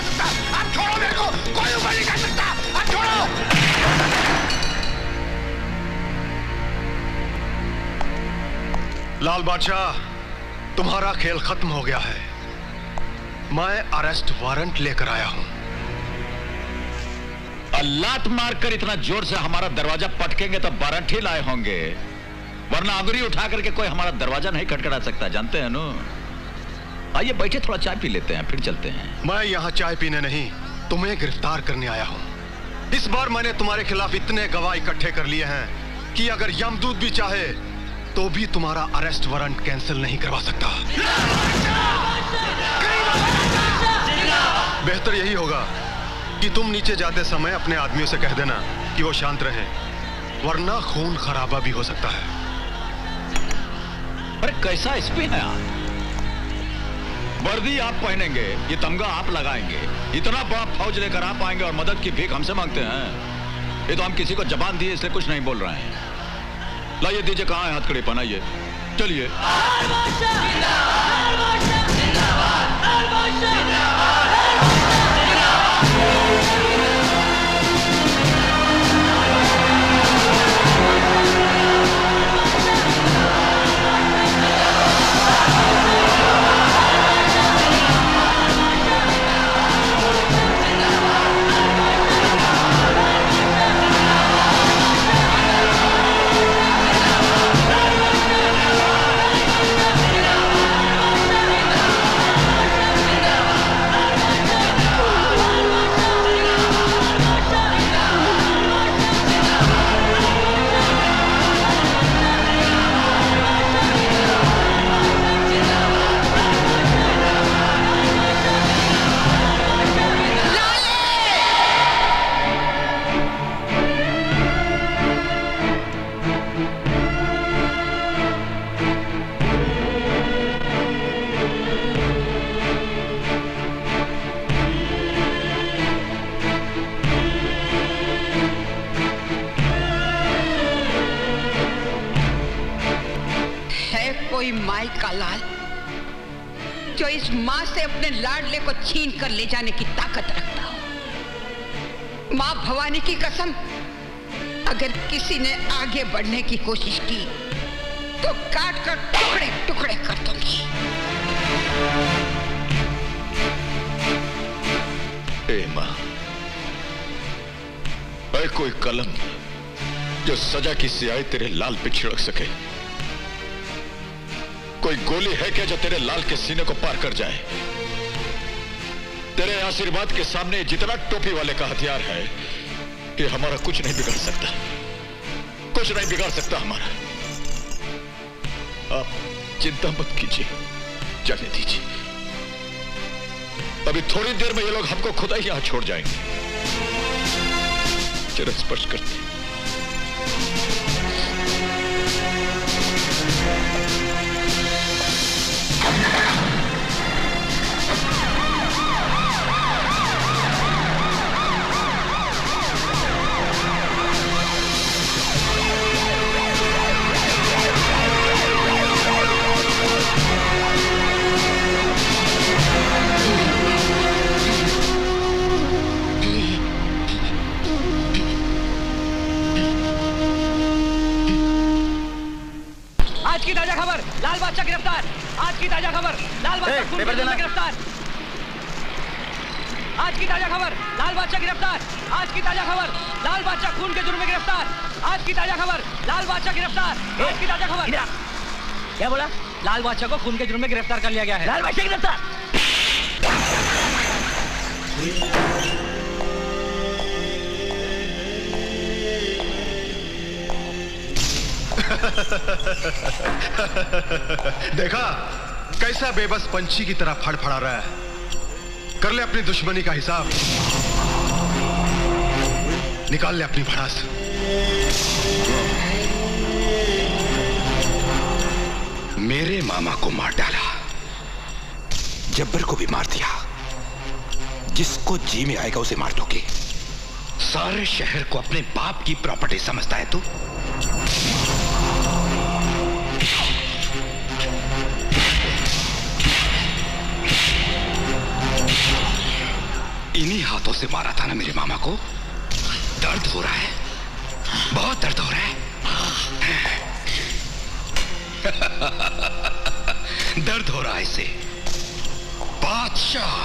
सकता। आप छोड़ो मेरे को, कोई ऊपर नहीं कर सकता, आप छोड़ो। लाल बादशाह, तुम्हारा खेल खत्म हो गया है। मैं अरेस्ट वारंट लेकर आया हूं। लात मारकर इतना जोर से हमारा दरवाजा पटकेंगे तो वारंट ही लाए होंगे, वरना अंगुली उठा करके कोई हमारा दरवाजा नहीं खटखटा सकता, जानते हैं नो। आइए बैठे, थोड़ा चाय पी लेते हैं, फिर चलते हैं। मैं यहाँ चाय पीने नहीं, तुम्हें गिरफ्तार करने आया हूँ। इस बार मैंने तुम्हारे खिलाफ इतने गवाह इकट्ठे कर लिए हैं कि अगर यमदूत भी चाहे तो भी तुम्हारा अरेस्ट वारंट कैंसिल नहीं करवा सकता। बेहतर यही होगा कि तुम नीचे जाते समय अपने आदमियों से कह देना कि वो शांत रहें, वरना खून खराबा भी हो सकता है। अरे कैसा एसपी है आप? वर्दी आप पहनेंगे, ये तमगा आप लगाएंगे, इतना बड़ा फौज लेकर आप आएंगे और मदद की भीख हमसे मांगते हैं। ये तो हम किसी को जबान दिए इसलिए कुछ नहीं बोल रहे हैं। लाइए, दीजिए, कहाँ है हथकड़ी, पहनाइए, चलिए। कोई माई का लाल जो इस मां से अपने लाडले को छीन कर ले जाने की ताकत रखता हो। मां भवानी की कसम, अगर किसी ने आगे बढ़ने की कोशिश की तो काट कर टुकड़े टुकड़े कर दूंगी। ए मां, ऐ कोई कलम जो सजा की स्याही तेरे लाल पे छिड़क सके? कोई गोली है क्या जो तेरे लाल के सीने को पार कर जाए? तेरे आशीर्वाद के सामने जितना टोपी वाले का हथियार है कि हमारा कुछ नहीं बिगाड़ सकता, कुछ नहीं बिगाड़ सकता हमारा। आप चिंता मत कीजिए, जाने दीजिए। अभी थोड़ी देर में ये लोग हमको खुदा ही यहां छोड़ जाएंगे। जरा स्पर्श करते। आज की ताजा खबर, लाल बादशाह गिरफ्तार। आज की ताजा खबर, लाल बादशाह खून के जुर्म में गिरफ्तार। आज की ताजा खबर, लाल बादशाह गिरफ्तार। आज की ताजा खबर, लाल बादशाह खून के जुर्म में गिरफ्तार। आज की ताजा खबर, लाल बादशाह गिरफ्तार। आज की ताजा खबर। क्या बोला? लाल बादशाह को खून के जुर्म में गिरफ्तार कर लिया गया है। लाल बादशाह गिरफ्तार। देखा कैसा बेबस पंछी की तरह फड़फड़ा रहा है। कर ले अपनी दुश्मनी का हिसाब, निकाल ले अपनी भड़ास। मेरे मामा को मार डाला, जब्बर को भी मार दिया। जिसको जी में आएगा उसे मार दोगे। सारे शहर को अपने बाप की प्रॉपर्टी समझता है तू? इन्हीं हाथों से मारा था ना मेरे मामा को। दर्द हो रहा है, बहुत दर्द हो रहा है। दर्द हो रहा है इसे। बादशाह,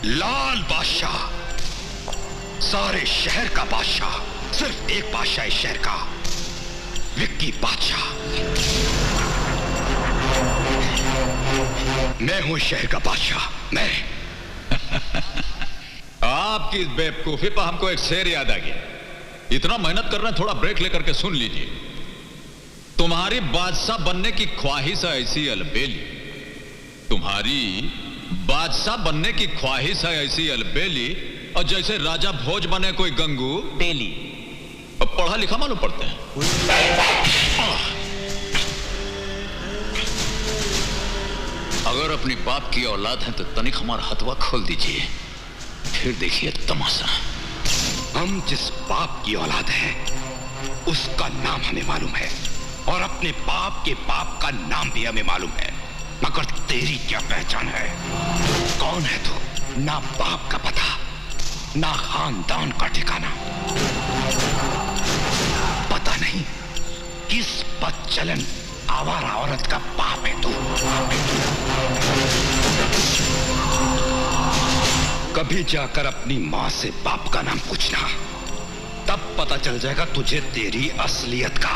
लाल बादशाह, सारे शहर का बादशाह, सिर्फ एक बादशाह इस शहर का, विक्की बादशाह। मैं हूं शहर का बादशाह, मैं। आपकी इस बेवकूफी पर हमको एक शेर याद आ गया। इतना मेहनत कर रहे हैं, थोड़ा ब्रेक लेकर के सुन लीजिए। तुम्हारी बादशाह बनने की ख्वाहिश है ऐसी अलबेली, तुम्हारी बादशाह बनने की ख्वाहिश है ऐसी अलबेली, और जैसे राजा भोज बने कोई गंगू डेली। अब पढ़ा लिखा मालूम पड़ते हैं। अगर अपनी बाप की औलाद है तो तनिक हमारा हथवा खोल दीजिए, फिर देखिए तमाशा। हम जिस बाप की औलाद हैं, उसका नाम हमें मालूम है, और अपने बाप के बाप का नाम भी हमें मालूम है। मगर तेरी क्या पहचान है? कौन है तू? ना बाप का पता, ना खानदान का ठिकाना। पता नहीं किस बदचलन आवारा औरत का बाप है तू। कभी जाकर अपनी मां से बाप का नाम पूछना, तब पता चल जाएगा तुझे तेरी असलियत का।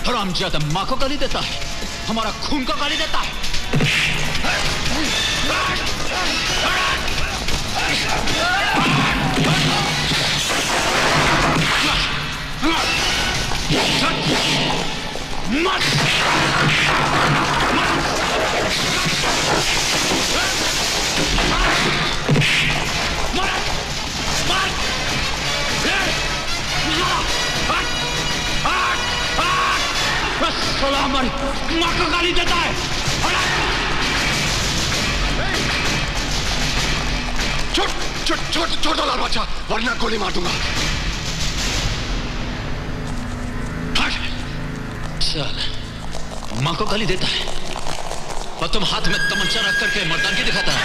हरामजादा मां को गाली देता है, हमारा खून को गाली देता है। हमारी मां को गाली देता है। छोड़ दो लाल बादशाह, वरना गोली मार दूंगा। चल, मां को गाली देता है और तुम हाथ में तमंचा रख करके मर्दानगी दिखाता है।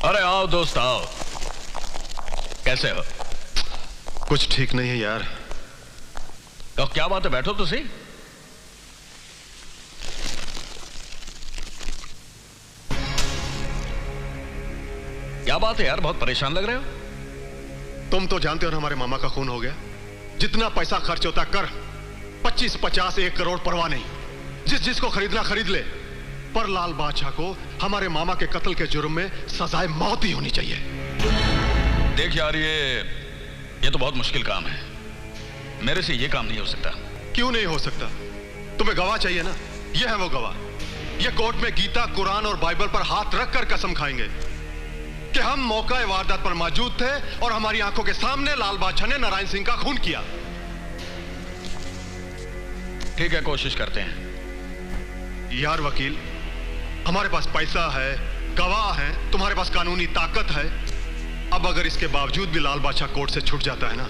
अरे आओ दोस्त आओ, कैसे हो? कुछ ठीक नहीं है यार। तो क्या बात है, बैठो तो सही। क्या बात है यार, बहुत परेशान लग रहे हो। तुम तो जानते हो ना हमारे मामा का खून हो गया। जितना पैसा खर्च होता कर, 25, 50, 1 करोड़ परवाह नहीं, जिसको खरीदना खरीद ले, पर लाल बादशाह को हमारे मामा के कत्ल के जुर्म में सजाए मौत ही होनी चाहिए। देख यार, ये तो बहुत मुश्किल काम है, मेरे से ये काम नहीं हो सकता। क्यों नहीं हो सकता? तुम्हें गवाह चाहिए ना, ये है वो गवाह। ये कोर्ट में गीता, कुरान और बाइबल पर हाथ रखकर कसम खाएंगे कि हम मौका वारदात पर मौजूद थे और हमारी आंखों के सामने लाल बादशाह ने नारायण सिंह का खून किया। ठीक है, कोशिश करते हैं। यार वकील, हमारे पास पैसा है, गवाह है, तुम्हारे पास कानूनी ताकत है। अब अगर इसके बावजूद भी लाल बादशाह कोर्ट से छूट जाता है ना,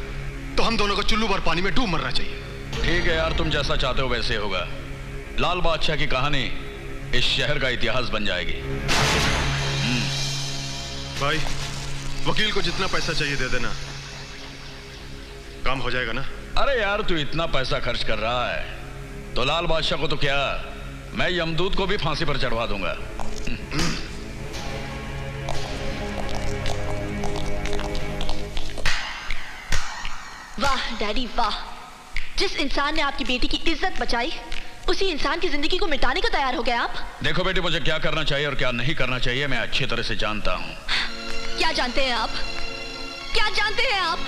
तो हम दोनों को चुल्लू भर पानी में डूब मरना चाहिए। ठीक है यार, तुम जैसा चाहते हो वैसे होगा। लाल बादशाह की कहानी इस शहर का इतिहास बन जाएगी। भाई, वकील को जितना पैसा चाहिए दे देना, काम हो जाएगा ना। अरे यार, तू इतना पैसा खर्च कर रहा है तो लाल बादशाह को तो क्या, मैं यमदूत को भी फांसी पर चढ़वा दूंगा। वाह डैडी वाह, जिस इंसान ने आपकी बेटी की इज्जत बचाई उसी इंसान की जिंदगी को मिटाने को तैयार हो गए आप? देखो बेटी, मुझे क्या करना चाहिए और क्या नहीं करना चाहिए मैं अच्छी तरह से जानता हूँ। क्या जानते हैं आप? क्या जानते हैं आप?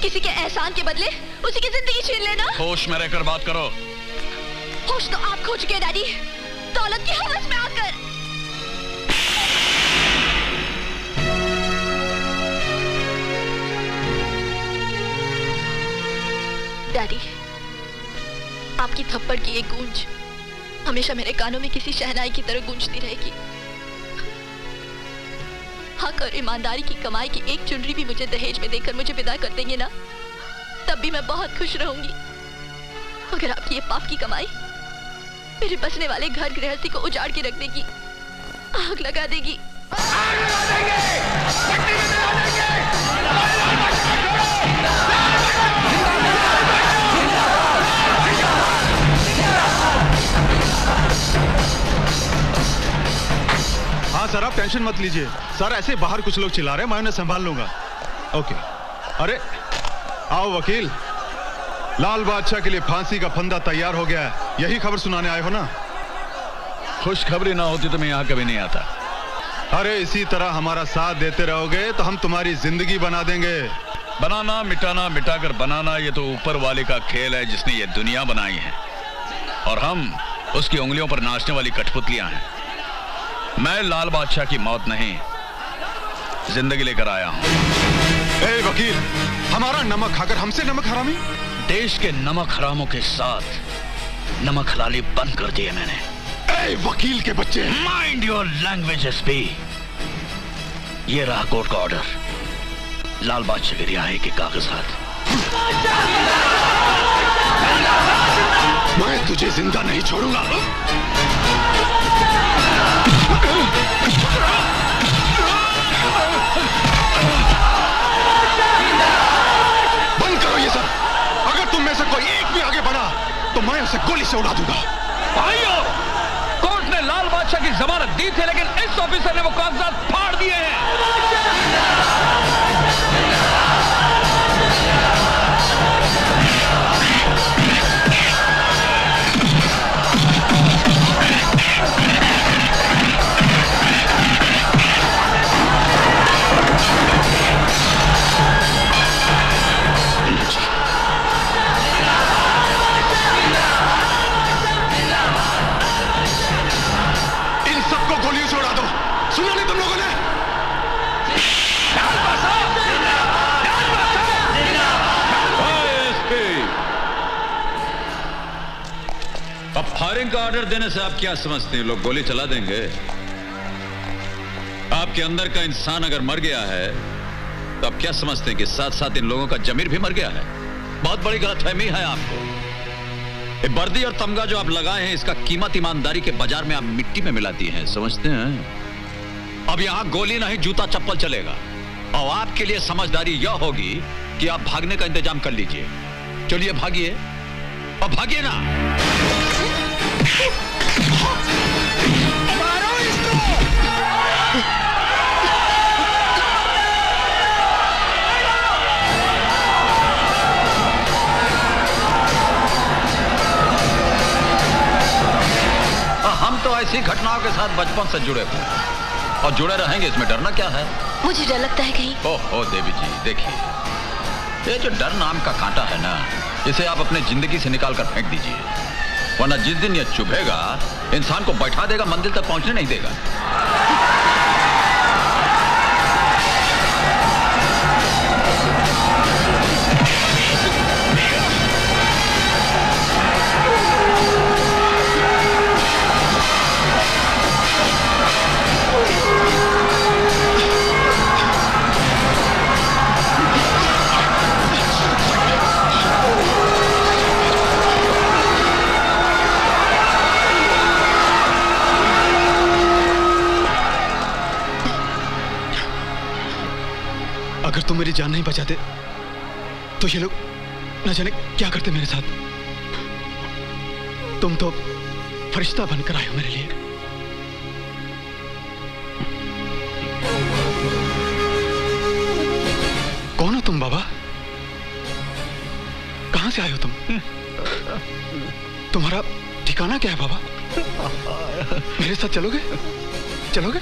किसी के एहसान के बदले उसी की जिंदगी छीन लेना। होश में रहकर बात करो। होश तो आप खो चुके हैं डैडी, दौलत की हवस में आकर। डैडी, आपकी थप्पड़ की एक गूंज हमेशा मेरे कानों में किसी शहनाई की तरह गूंजती रहेगी। हक और ईमानदारी की कमाई की एक चुनरी भी मुझे दहेज में देकर मुझे विदा कर देंगे ना, तब भी मैं बहुत खुश रहूंगी। अगर आपकी ये पाप की कमाई मेरे बसने वाले घर गृहस्थी को उजाड़ के रख देगी, आग लगा देगी। हाँ सर, आप टेंशन मत लीजिए। सर ऐसे बाहर कुछ लोग चिल्ला रहे हैं, मैं उन्हें संभाल लूंगा। ओके। अरे आओ वकील, लाल बादशाह के लिए फांसी का फंदा तैयार हो गया है, यही खबर सुनाने आए हो ना? खुशखबरी ना होती तो मैं यहाँ कभी नहीं आता। अरे इसी तरह हमारा साथ देते रहोगे तो हम तुम्हारी जिंदगी बना देंगे। बनाना मिटाना, मिटाकर बनाना, ये तो ऊपर वाले का खेल है जिसने ये दुनिया बनाई है, और हम उसकी उंगलियों पर नाचने वाली कठपुतलियां हैं। मैं लाल बादशाह की मौत नहीं, जिंदगी लेकर आया हूं। ए वकील, हमारा नमक खाकर हमसे नमक हरामी? देश के नमक हरामों के साथ नमक हलाली बंद कर दिए मैंने। ए वकील के बच्चे, माइंड योर लैंग्वेज एसपी। ये रहा कोर्ट का ऑर्डर, लाल बादशाह की रिहाई के कागजात। मैं तुझे जिंदा नहीं छोड़ूंगा। बंद करो ये सब। अगर तुम में से कोई एक भी आगे बढ़ा तो मैं उसे गोली से उड़ा दूंगा। भाइयों, कोर्ट ने लाल बादशाह की जमानत दी थी, लेकिन इस ऑफिसर ने वो कागजात फाड़ दिए हैं। इन सबको गोलियों से उड़ा दो। सुना नहीं तुम लोगों ने? अब फायरिंग का ऑर्डर देने से आप क्या समझते हैं लोग गोली चला देंगे? आपके अंदर का इंसान अगर मर गया है तो आप क्या समझते हैं कि साथ साथ इन लोगों का जमीर भी मर गया है? बहुत बड़ी गलतफहमी है आपको। ये वर्दी और तमगा जो आप लगाए हैं, इसका कीमत ईमानदारी के बाजार में आप मिट्टी में मिलाती हैं, समझते हैं? अब यहां गोली नहीं, जूता चप्पल चलेगा। और आपके लिए समझदारी यह होगी कि आप भागने का इंतजाम कर लीजिए। चलिए भागिए, और भागिए ना। हम तो ऐसी घटनाओं के साथ बचपन से जुड़े हुए और जुड़े रहेंगे, इसमें डरना क्या है? मुझे डर लगता है कहीं। ओहो देवी जी, देखिए, ये जो डर नाम का कांटा है ना, इसे आप अपने जिंदगी से निकाल कर फेंक दीजिए, वरना जिस दिन ये चुभेगा इंसान को बैठा देगा, मंजिल तक पहुंचने नहीं देगा। अगर तुम मेरी जान नहीं बचाते तो ये लोग न जाने क्या करते मेरे साथ। तुम तो फरिश्ता बनकर आए हो मेरे लिए। कौन हो तुम बाबा? कहां से आए हो तुम? तुम्हारा ठिकाना क्या है बाबा? मेरे साथ चलोगे? चलोगे?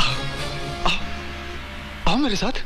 आओ, आओ, आओ मेरे साथ।